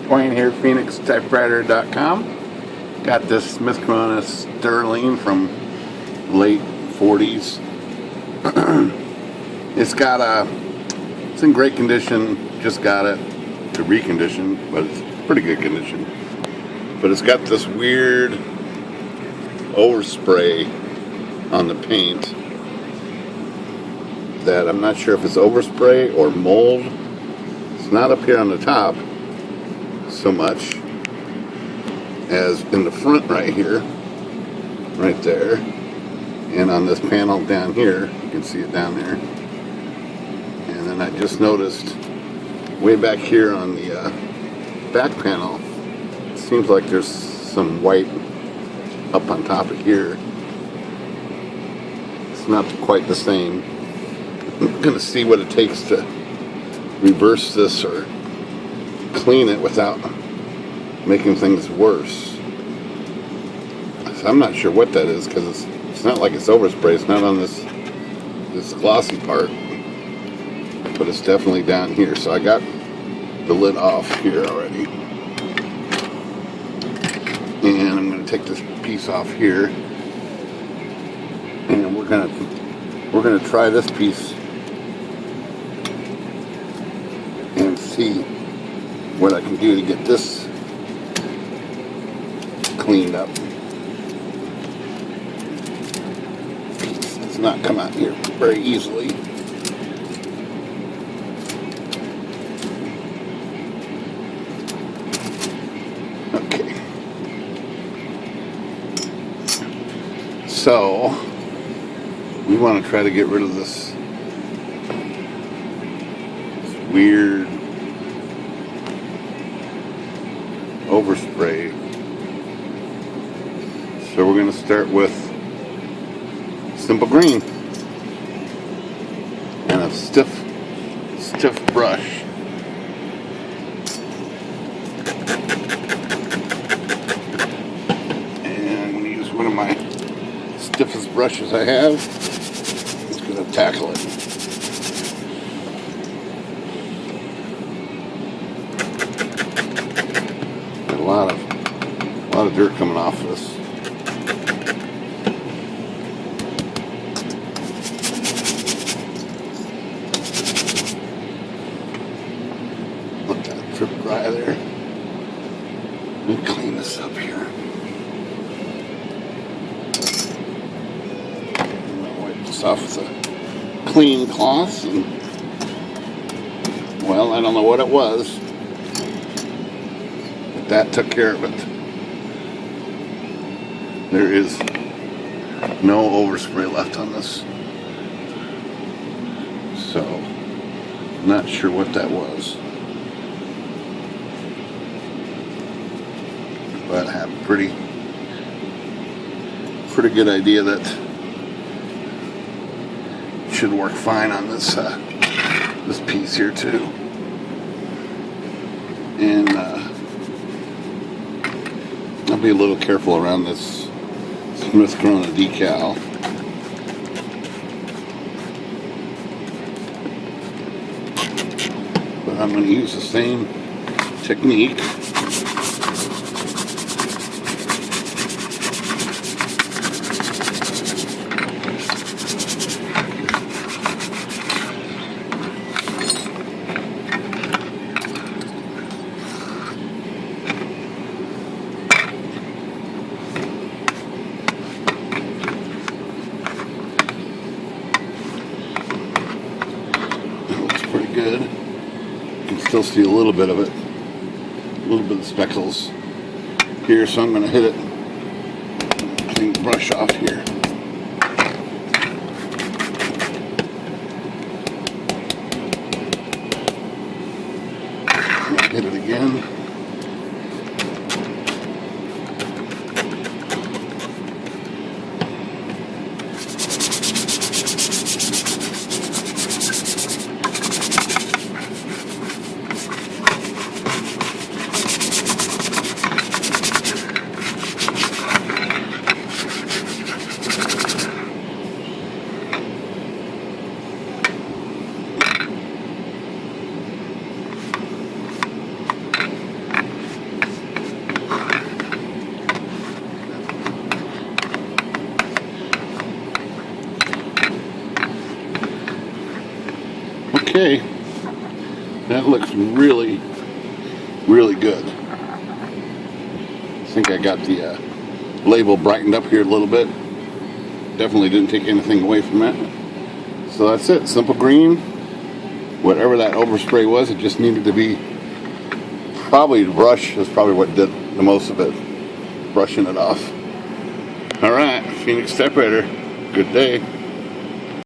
Dwayne here, PhoenixTypewriter.com. Got this Smith Corona Sterling from late 40s. It's in great condition. Just got it to recondition, but it's pretty good condition. But it's got this weird overspray on the paint that I'm not sure if it's overspray or mold. It's not up here on the top so much as in the front right here, right there, and on this panel down here. You can see it down there. And then I just noticed way back here on the back panel, it seems like there's some white up on top of here. It's not quite the same. I'm gonna see what it takes to reverse this or clean it without making things worse. So I'm not sure what that is, because it's not like it's overspray. It's not on this glossy part, but it's definitely down here. So I got the lid off here already, and I'm going to take this piece off here, and we're going to try this piece and see what I can do to get this cleaned up. Piece does not come out here very easily. Okay. So we want to try to get rid of this weird overspray. So we're going to start with simple green and a stiff brush. And I'm going to use one of my stiffest brushes I have. Just going to tackle it. A lot of dirt coming off this. Let that drip dry there. Let me clean this up here. I'm gonna wipe this off with a clean cloth, and well, I don't know what it was. That took care of it. There is no overspray left on this. So, not sure what that was. But I have a pretty good idea that it should work fine on this this piece here too. And I'll be a little careful around this Smith Corona decal. But I'm going to use the same technique. Pretty good. You can still see a little bit of it, a little bit of speckles here, so I'm going to hit it, clean the brush off here. Hit it again. Okay, that looks really, really good. I think I got the label brightened up here a little bit. Definitely didn't take anything away from that. So that's it, simple green. Whatever that overspray was, it just needed to be, probably the brush is probably what did the most of it, brushing it off. All right, Phoenix Typewriter, good day.